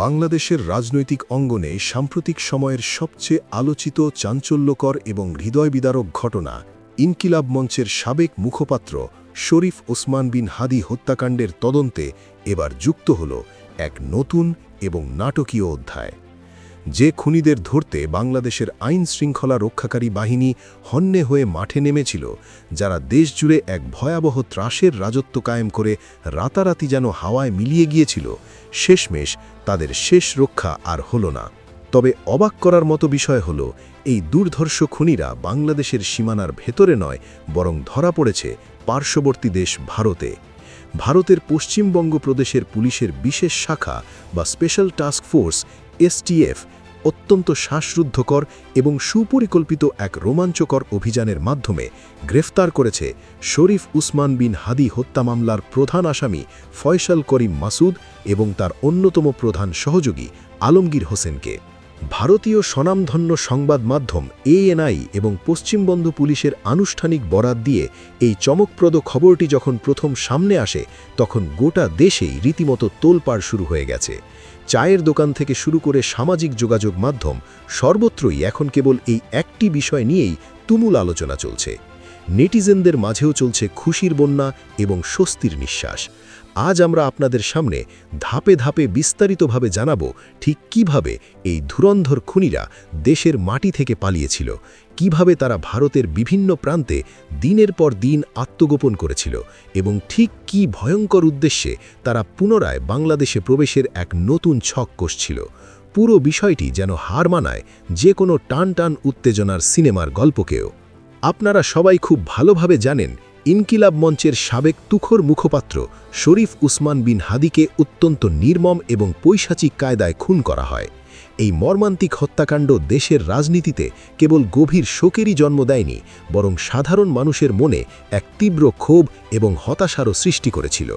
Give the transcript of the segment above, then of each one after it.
বাংলাদেশের রাজনৈতিক অঙ্গনে সাম্প্রতিক সময়ের সবচেয়ে আলোচিত চাঞ্চল্যকর এবং হৃদয়বিদারক ঘটনা ইনকিলাব মঞ্চের সাবেক মুখপাত্র শরীফ ওসমান বিন হাদি হত্যাকাণ্ডের তদন্তে এবার যুক্ত হল এক নতুন এবং নাটকীয় অধ্যায়। যে খুনিদের ধরতে বাংলাদেশের আইন শৃঙ্খলা রক্ষাকারী বাহিনী হন্যে হয়ে মাঠে নেমেছিল, যারা দেশজুড়ে এক ভয়াবহ ত্রাসের রাজত্ব কায়েম করে রাতারাতি যেন হাওয়ায় মিলিয়ে গিয়েছিল, শেষমেশ তাদের শেষ রক্ষা আর হল না। তবে অবাক করার মতো বিষয় হল, এই দুর্ধর্ষ খুনিরা বাংলাদেশের সীমানার ভেতরে নয়, বরং ধরা পড়েছে পার্শ্ববর্তী দেশ ভারতে। ভারতের পশ্চিমবঙ্গ প্রদেশের পুলিশের বিশেষ শাখা বা স্পেশাল টাস্ক ফোর্স STF অত্যন্ত শ্বাসরুদ্ধকর এবং সুপরিকল্পিত এক রোমাঞ্চকর অভিযানের মাধ্যমে গ্রেফতার করেছে শরীফ উসমান বিন হাদি হত্যা মামলার প্রধান আসামি ফয়সাল করিম মাসুদ এবং তার অন্যতম প্রধান সহযোগী আলমগীর হোসেনকে। ভারতীয় স্বনামধন্য সংবাদ মাধ্যম ANI এবং পশ্চিমবঙ্গ পুলিশের আনুষ্ঠানিক বরাত দিয়ে এই চমকপ্রদ খবরটি যখন প্রথম সামনে আসে, তখন গোটা দেশেই রীতিমতো তোলপাড় শুরু হয়ে গেছে। চায়ের দোকান থেকে শুরু করে সামাজিক যোগাযোগ মাধ্যম সর্বত্রই এখন কেবল এই একটি বিষয় নিয়েই তুমুল আলোচনা চলছে। নেটিজেনদের মাঝেও চলছে খুশির বন্যা এবং স্বস্তির নিঃশ্বাস। আজ আমরা আপনাদের সামনে ধাপে ধাপে বিস্তারিতভাবে জানাবো ঠিক কিভাবে এই ধুরন্ধর খুনিরা দেশের মাটি থেকে পালিয়েছিল, কিভাবে তারা ভারতের বিভিন্ন প্রান্তে দিনের পর দিন আত্মগোপন করেছিল এবং ঠিক কী ভয়ঙ্কর উদ্দেশ্যে তারা পুনরায় বাংলাদেশে প্রবেশের এক নতুন ছক কষছিল। পুরো বিষয়টি যেন হার মানায় যে কোনো টান টান উত্তেজনার সিনেমার গল্পকেও। আপনারা সবাই খুব ভালোভাবে জানেন, ইনকিলাব মঞ্চের সাবেক তুখোর মুখপাত্র শরীফ উসমান বিন হাদিকে অত্যন্ত নির্মম এবং পৈশাচিক কায়দায় খুন করা হয়। এই মর্মান্তিক হত্যাকাণ্ড দেশের রাজনীতিতে কেবল গভীর শোকেরই জন্ম দেয়নি, বরং সাধারণ মানুষের মনে এক তীব্র ক্ষোভ এবং হতাশারও সৃষ্টি করেছিল।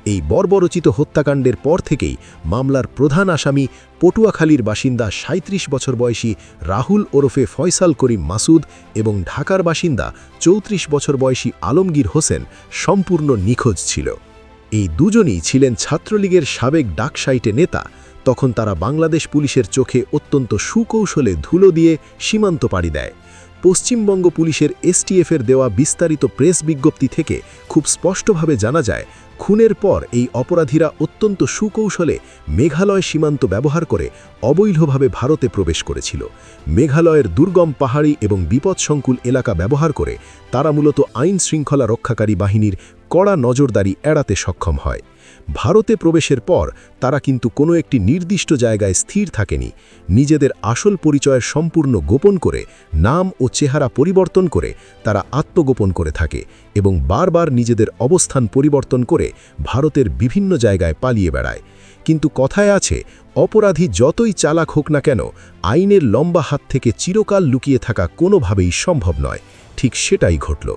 এই বর্বরচিত হত্যাকাণ্ডের পর থেকেই মামলার প্রধান আসামি পটুয়াখালীর বাসিন্দা ৩৭ বছর বয়সী রাহুল ওরফে ফয়সাল করিম মাসুদ এবং ঢাকার বাসিন্দা ৩৪ বছর বয়সী আলমগীর হোসেন সম্পূর্ণ নিখোঁজ ছিল। এই দুজনই ছিলেন ছাত্রলীগের সাবেক ডাকসাইটে নেতা। তখন তারা বাংলাদেশ পুলিশের চোখে অত্যন্ত সুকৌশলে ধুলো দিয়ে সীমান্ত পাড়ি দেয়। পশ্চিমবঙ্গ পুলিশের STF-এর দেওয়া বিস্তারিত প্রেস বিজ্ঞপ্তি থেকে খুব স্পষ্টভাবে জানা যায়, খুনের পর এই অপরাধীরা অত্যন্ত সুকৌশলে মেঘালয় সীমান্ত ব্যবহার করে অবৈধভাবে ভারতে প্রবেশ করেছিল। মেঘালয়ের দুর্গম পাহাড়ি এবং বিপদসংকুল এলাকা ব্যবহার করে তারা মূলত আইন শৃঙ্খলা রক্ষাকারী বাহিনীর কড়া নজরদারি এড়াতে সক্ষম হয়। ভারতে প্রবেশের পর তারা কিন্তু কোনো একটি নির্দিষ্ট জায়গায় স্থির থাকেনি। নিজেদের আসল পরিচয়ের সম্পূর্ণ গোপন করে, নাম ও চেহারা পরিবর্তন করে তারা আত্মগোপন করে থাকে এবং বারবার নিজেদের অবস্থান পরিবর্তন করে ভারতের বিভিন্ন জায়গায় পালিয়ে বেড়ায়। কিন্তু কথায় আছে, অপরাধী যতই চালাক হোক না কেন, আইনের লম্বা হাত থেকে চিরকাল লুকিয়ে থাকা কোনোভাবেই সম্ভব নয়। ঠিক সেটাই ঘটল।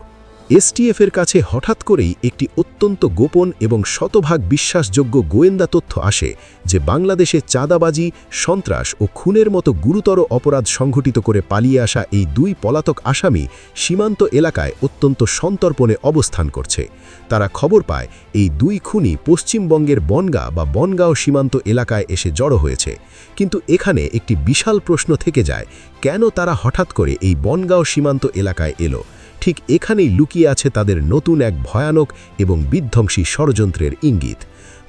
STF-এর কাছে হঠাৎ করেই একটি অত্যন্ত গোপন এবং শতভাগ বিশ্বাসযোগ্য গোয়েন্দা তথ্য আসে যে বাংলাদেশে চাঁদাবাজি, সন্ত্রাস ও খুনের মতো গুরুতর অপরাধ সংঘটিত করে পালিয়ে আসা এই দুই পলাতক আসামি সীমান্ত এলাকায় অত্যন্ত সন্তর্পণে অবস্থান করছে। তারা খবর পায় এই দুই খুনি পশ্চিমবঙ্গের বনগাঁও সীমান্ত এলাকায় এসে জড়ো হয়েছে। কিন্তু এখানে একটি বিশাল প্রশ্ন থেকে যায়, কেন তারা হঠাৎ করে এই বনগাঁও সীমান্ত এলাকায় এলো? ঠিক এখানেই লুকিয়ে আছে তাদের নতুন এক ভয়ানক এবং বিধ্বংসী ষড়যন্ত্রের ইঙ্গিত।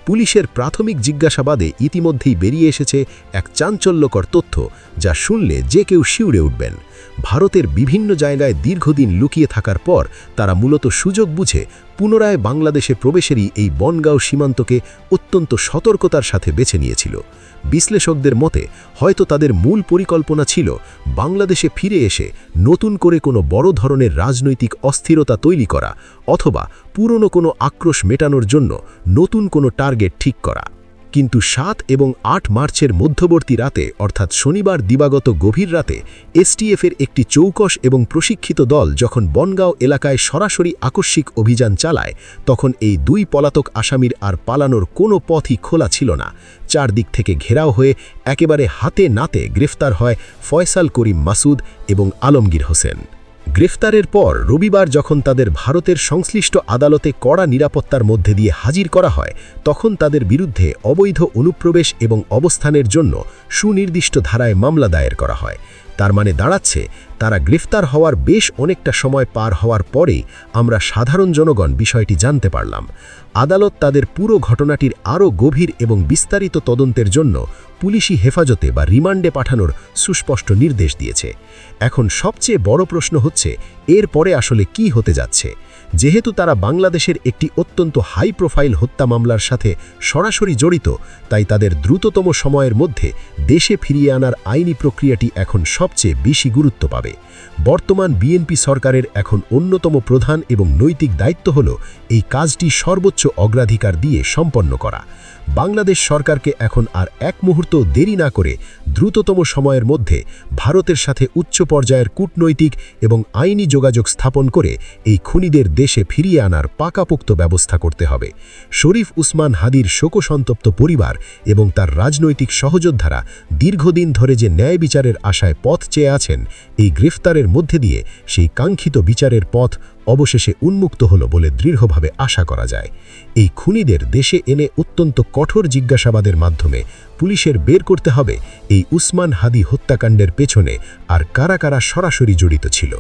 পুলিশের প্রাথমিক জিজ্ঞাসাবাদে ইতিমধ্যেই বেরিয়ে এসেছে এক চাঞ্চল্যকর তথ্য, যা শুনলে যে কেউ শিউরে উঠবেন। ভারতের বিভিন্ন জায়গায় দীর্ঘদিন লুকিয়ে থাকার পর তারা মূলত সুযোগ বুঝে পুনরায় বাংলাদেশে প্রবেশেরই এই বনগাঁও সীমান্তকে অত্যন্ত সতর্কতার সাথে বেছে নিয়েছিল। বিশ্লেষকদের মতে হয়তো তাদের মূল পরিকল্পনা ছিল বাংলাদেশে ফিরে এসে নতুন করে কোনো বড় ধরনের রাজনৈতিক অস্থিরতা তৈরি করা, অথবা পুরনো কোনো আক্রোশ মেটানোর জন্য নতুন কোনো টার্গেট ঠিক করা। কিন্তু ৭ এবং ৮ মার্চের মধ্যবর্তী রাতে, অর্থাৎ শনিবার দিবাগত গভীর রাতে, STF-এর একটি চৌকস এবং প্রশিক্ষিত দল যখন বনগাঁও এলাকায় সরাসরি আকস্মিক অভিযান চালায়, তখন এই দুই পলাতক আসামির আর পালানোর কোনো পথই খোলা ছিল না। চারদিক থেকে ঘেরাও হয়ে একেবারে হাতে নাতে গ্রেফতার হয় ফয়সাল করিম মাসুদ এবং আলমগীর হোসেন। গ্রেফতারের পর রবিবার যখন তাদের ভারতের সংশ্লিষ্ট আদালতে কড়া নিরাপত্তার মধ্যে দিয়ে হাজির করা হয়, তখন তাদের বিরুদ্ধে অবৈধ অনুপ্রবেশ এবং অবস্থানের জন্য সুনির্দিষ্ট ধারায় মামলা দায়ের করা হয়। তার মানে দাঁড়াচ্ছে, তারা গ্রেফতার হওয়ার বেশ অনেকটা সময় পার হওয়ার পরেই আমরা সাধারণ জনগণ বিষয়টি জানতে পারলাম। আদালত তাদের পুরো ঘটনাটির আরও গভীর এবং বিস্তারিত তদন্তের জন্য পুলিশি হেফাজতে বা রিমান্ডে পাঠানোর সুস্পষ্ট নির্দেশ দিয়েছে। এখন সবচেয়ে বড় প্রশ্ন হচ্ছে, এর পরে আসলে কি হতে যাচ্ছে? যেহেতু তারা বাংলাদেশের একটি অত্যন্ত হাই প্রোফাইল হত্যা মামলার সাথে সরাসরি জড়িত, তাই তাদের দ্রুততম সময়ের মধ্যে দেশে ফিরিয়ে আনার আইনি প্রক্রিয়াটি এখন সবচেয়ে বেশি গুরুত্ব পাবে। বর্তমান বিএনপি সরকারের এখন অন্যতম প্রধান এবং নৈতিক দায়িত্ব হল এই কাজটি সর্বোচ্চ অগ্রাধিকার দিয়ে সম্পন্ন করা। বাংলাদেশ সরকারকে এখন আর এক মুহূর্ত দেরি না করে দ্রুততম সময়ের মধ্যে ভারতের সাথে উচ্চ পর্যায়ের কূটনৈতিক এবং আইনি যোগাযোগ স্থাপন করে এই খুনিদের দেশে ফিরিয়ে আনার পাকাপোক্ত ব্যবস্থা করতে হবে। শরীফ উসমান হাদির শোকসন্তপ্ত পরিবার এবং তার রাজনৈতিক সহযোদ্ধারা দীর্ঘদিন ধরে যে ন্যায় বিচারের আশায় পথ চেয়ে আছেন, এই গ্রেফতারের মধ্যে দিয়ে সেই কাঙ্ক্ষিত বিচারের পথ অবশেষে উন্মুক্ত হল বলে দৃঢ়ভাবে আশা করা যায়। এই খুনিদের দেশে এনে অত্যন্ত কঠোর জিজ্ঞাসাবাদের মাধ্যমে পুলিশের বের করতে হবে এই উসমান হাদি হত্যাকাণ্ডের পেছনে আর কারা কারা সরাসরি জড়িত ছিল,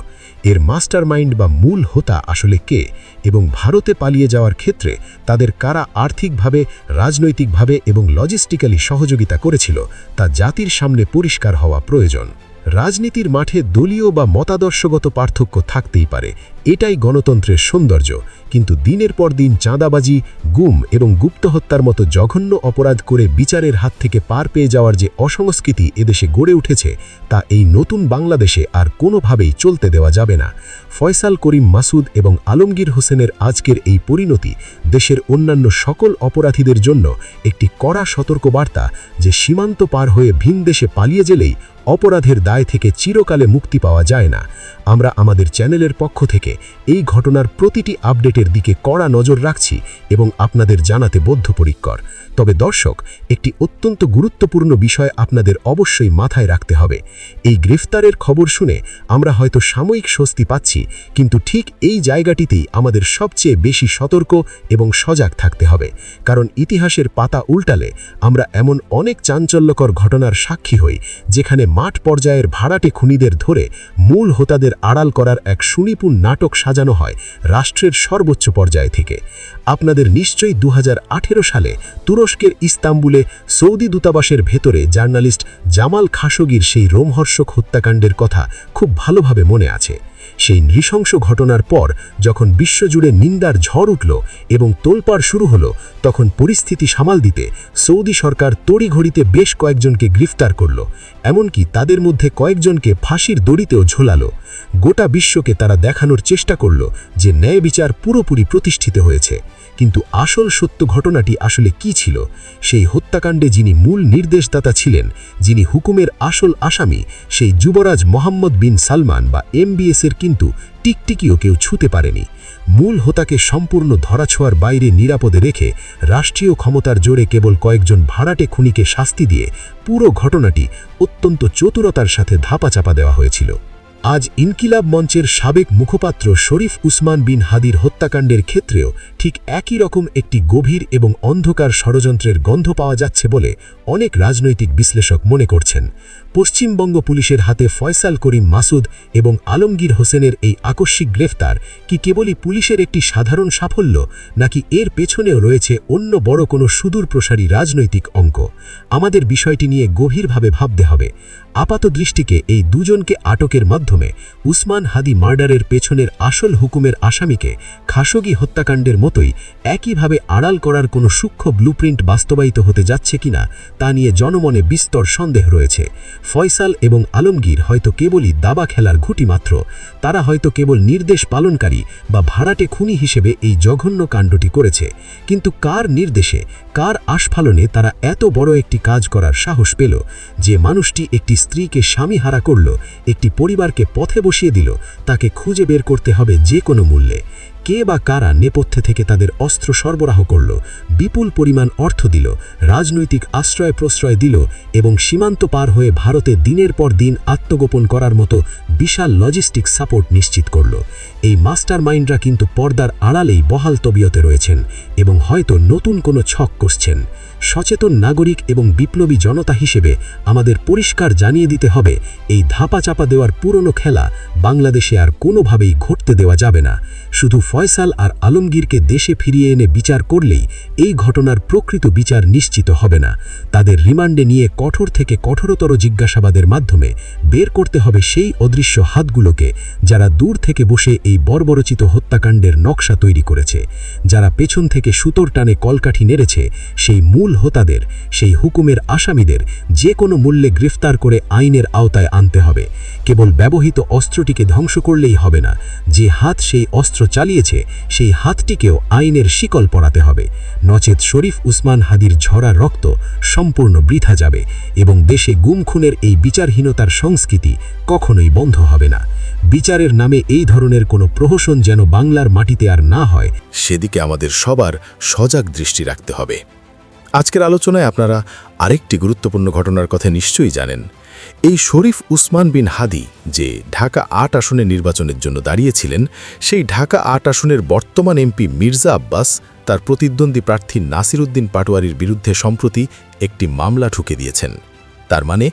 এর মাস্টারমাইন্ড বা মূল হোতা আসলে কে, এবং ভারতে পালিয়ে যাওয়ার ক্ষেত্রে তাদের কারা আর্থিকভাবে, রাজনৈতিকভাবে এবং লজিস্টিক্যালি সহযোগিতা করেছিল তা জাতির সামনে পরিষ্কার হওয়া প্রয়োজন। রাজনীতির মাঠে দলীয় বা মতাদর্শগত পার্থক্য থাকতেই পারে, এটাই গণতন্ত্রের সৌন্দর্য, কিন্তু দিনের পর দিন চাঁদাবাজি, গুম এবং গুপ্তহত্যার মতো জঘন্য অপরাধ করে বিচারের হাত থেকে পার পেয়ে যাওয়ার যে অসংস্কৃতি এদেশে গড়ে উঠেছে, তা এই নতুন বাংলাদেশে আর কোনোভাবেই চলতে দেওয়া যাবে না। ফয়সাল করিম মাসুদ এবং আলমগীর হোসেনের আজকের এই পরিণতি দেশের অন্যান্য সকল অপরাধীদের জন্য একটি কড়া সতর্কবার্তা যে সীমান্ত পার হয়ে ভিন দেশে পালিয়ে গেলেই অপরাধের দায় থেকে চিরকালে মুক্তি পাওয়া যায় না। আমরা আমাদের চ্যানেলের পক্ষ থেকে এই ঘটনার প্রতিটি আপডেটের দিকে কড়া নজর রাখছি এবং আপনাদের জানাতে বদ্ধপরিকর। তবে দর্শক, একটি অত্যন্ত গুরুত্বপূর্ণ বিষয় আপনাদের অবশ্যই মাথায় রাখতে হবে। এই গ্রেফতারের খবর শুনে আমরা হয়তো সাময়িক স্বস্তি পাচ্ছি, কিন্তু ঠিক এই জায়গাটিতেই আমাদের সবচেয়ে বেশি সতর্ক এবং সজাগ থাকতে হবে, কারণ ইতিহাসের পাতা উল্টালে আমরা এমন অনেক চাঞ্চল্যকর ঘটনার সাক্ষী হই যেখানে মাঠ পর্যায়ের ভাড়াটে খুনিদের ধরে মূল হোতাদের আড়াল করার এক সুনিপুণ নাটক সাজানো হয় রাষ্ট্রের সর্বোচ্চ পর্যায় থেকে। আপনাদের নিশ্চয়ই 2018 সালে তুরস্কের ইস্তাম্বুলে সৌদি দূতাবাসের ভেতরে জার্নালিস্ট জামাল খাশোগির সেই রোমহর্ষক হত্যাকাণ্ডের কথা খুব ভালোভাবে মনে আছে। সেই নৃশংস ঘটনার পর যখন বিশ্বজুড়ে নিন্দার ঝড় উঠল এবং তোলপাড় শুরু হলো, তখন পরিস্থিতি সামাল দিতে সৌদি সরকার তড়িঘড়িতে বেশ কয়েকজনকে গ্রেফতার করল, এমনকি তাদের মধ্যে কয়েকজনকে ফাঁসির দড়িতেও ঝোলালো। গোটা বিশ্বকে তারা দেখানোর চেষ্টা করল যে ন্যায় বিচার পুরোপুরি প্রতিষ্ঠিত হয়েছে। কিন্তু আসল সত্য ঘটনাটি আসলে কি ছিল? সেই হত্যাকাণ্ডে যিনি মূল নির্দেশদাতা ছিলেন, যিনি হুকুমের আসল আসামি, সেই যুবরাজ মোহাম্মদ বিন সালমান বা MBS-এর কিন্তু টিকটিকিও কেউ ছুঁতে পারেনি। মূল হোতাকে সম্পূর্ণ ধরাছোঁয়ার বাইরে নিরাপদে রেখে রাষ্ট্রীয় ক্ষমতার জোরে কেবল কয়েকজন ভাড়াটে খুনিকে শাস্তি দিয়ে পুরো ঘটনাটি অত্যন্ত চতুরতার সাথে ধাপাচাপা দেওয়া হয়েছিল। আজ ইনকিলাব মঞ্চের সাবেক মুখপাত্র শরীফ উসমান বিন হাদির হত্যাকাণ্ডের ক্ষেত্রেও ঠিক একই রকম একটি গভীর এবং অন্ধকার ষড়যন্ত্রের গন্ধ পাওয়া যাচ্ছে বলে অনেক রাজনৈতিক বিশ্লেষক মনে করছেন। পশ্চিমবঙ্গ পুলিশের হাতে ফয়সাল করিম মাসুদ এবং আলমগীর হোসেনের এই আকস্মিক গ্রেফতার কি কেবলই পুলিশের একটি সাধারণ সাফল্য, নাকি এর পেছনেও রয়েছে অন্য বড় কোনো সুদূরপ্রসারী রাজনৈতিক অঙ্ক? আমাদের বিষয়টি নিয়ে গভীরভাবে ভাবতে হবে। আপাত দৃষ্টিকে এই দুজনকে আটকের মাধ্যমে উসমান হাদি মার্ডারের পেছনের আসল হুকুমের আসামিকে খাশোগি হত্যাকাণ্ডের মতোই একইভাবে আড়াল করার কোনো সূক্ষ্ম ব্লুপ্রিন্ট বাস্তবায়িত হতে যাচ্ছে কিনা তা নিয়ে জনমনে বিস্তর সন্দেহ রয়েছে। ফয়সাল এবং আলমগীর হয়তো কেবলই দাবা খেলার ঘুঁটি মাত্র, তারা হয়তো কেবল নির্দেশ পালনকারী বা ভাড়াটে খুনি হিসেবে এই জঘন্য কাণ্ডটি করেছে। কিন্তু কার নির্দেশে, কার আস্ফালনে তারা এত বড় একটি কাজ করার সাহস পেল? যে মানুষটি একটি স্ত্রীকে স্বামীহারা করল, একটি পরিবারকে পথে বসিয়ে দিল, তাকে খুঁজে বের করতে হবে যে কোনো মূল্যে। কে বা কারা নেপথ্যে থেকে তাদের অস্ত্র সরবরাহ করল, বিপুল পরিমাণ অর্থ দিল, রাজনৈতিক আশ্রয় প্রশ্রয় দিল এবং সীমান্ত পার হয়ে ভারতে দিনের পর দিন আত্মগোপন করার মতো বিশাল লজিস্টিক সাপোর্ট নিশ্চিত করল। এই মাস্টার মাইন্ডরা কিন্তু পর্দার আড়ালেই বহাল তবিয়তে রয়েছেন এবং হয়তো নতুন কোনো ছক কষছেন। সচেতন নাগরিক এবং বিপ্লবী জনতা হিসেবে আমাদের পরিষ্কার জানিয়ে দিতে হবে, এই ধাপাচাপা দেওয়ার পুরনো খেলা বাংলাদেশে আর কোনোভাবেই ঘটতে দেওয়া যাবে না। শুধু ফয়সাল আর আলমগীরকে দেশে ফিরিয়ে এনে বিচার করলেই এই ঘটনার প্রকৃত বিচার নিশ্চিত হবে না। তাদের রিমান্ডে নিয়ে কঠোর থেকে কঠোরতর জিজ্ঞাসাবাদের মাধ্যমে বের করতে হবে সেই অদৃশ্য হাতগুলোকে যারা দূর থেকে বসে এই বর্বরচিত হত্যাকাণ্ডের নকশা তৈরি করেছে, যারা পেছন থেকে সুতোর টানে কলকাঠি নেড়েছে। সেই মূল হোতাদের, সেই হুকুমের আসামিদের যে কোনো মূল্যে গ্রেফতার করে আইনের আওতায় আনতে হবে। কেবল ব্যবহৃত অস্ত্রটিকে ধ্বংস করলেই হবে না, যে হাত সেই অস্ত্র চালিয়েছে সেই হাতটিকেও আইনের শিকল পরাতে হবে। নচেত শরীফ উসমান হাদির ঝরা রক্ত সম্পূর্ণ বৃথা যাবে এবং দেশে গুম খুনের এই বিচারহীনতার সংস্কৃতি কখনোই বন্ধ হবে না। বিচারের নামে এই ধরনের কোনো প্রহসন যেন বাংলার মাটিতে আর না হয়, সেদিকে আমাদের সবার সজাগ দৃষ্টি রাখতে হবে। আজকের আলোচনায় আপনারা আরেকটি গুরুত্বপূর্ণ ঘটনার কথা নিশ্চয়ই জানেন। এই শরীফ উসমান বিন হাদি যে ঢাকা ৮ আসনে নির্বাচনের জন্য দাঁড়িয়েছিলেন, সেই ঢাকা ৮ আসনের বর্তমান এমপি মির্জা আব্বাস তার প্রতিদ্বন্দ্বী প্রার্থী নাসির উদ্দিন পাটোয়ারির বিরুদ্ধে সম্প্রতি একটি মামলা ঠুকে দিয়েছেন। তার মানে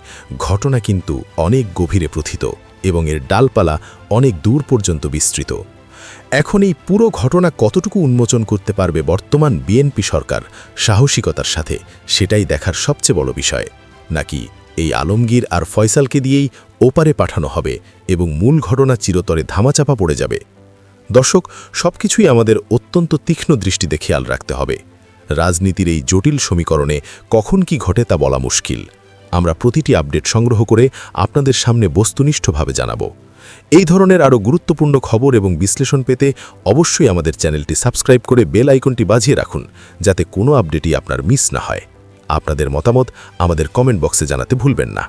ঘটনা কিন্তু অনেক গভীরে প্রথিত এবং এর ডালপালা অনেক দূর পর্যন্ত বিস্তৃত। এখন এই পুরো ঘটনা কতটুকু উন্মোচন করতে পারবে বর্তমান বিএনপি সরকার সাহসিকতার সাথে, সেটাই দেখার সবচেয়ে বড় বিষয়। নাকি এই আলমগীর আর ফয়সালকে দিয়েই ওপারে পাঠানো হবে এবং মূল ঘটনা চিরতরে ধামাচাপা পড়ে যাবে? দর্শক, সবকিছুই আমাদের অত্যন্ত তীক্ষ্ণ দৃষ্টিতে খেয়াল রাখতে হবে। রাজনীতির এই জটিল সমীকরণে কখন কি ঘটে তা বলা মুশকিল। আমরা প্রতিটি আপডেট সংগ্রহ করে আপনাদের সামনে বস্তুনিষ্ঠভাবে জানাবো। এই ধরনের আরও গুরুত্বপূর্ণ খবর এবং বিশ্লেষণ পেতে অবশ্যই আমাদের চ্যানেলটি সাবস্ক্রাইব করে বেল আইকনটি বাজিয়ে রাখুন, যাতে কোনো আপডেটই আপনার মিস না হয়। আপনাদের মতামত আমাদের কমেন্ট বক্সে জানাতে ভুলবেন না।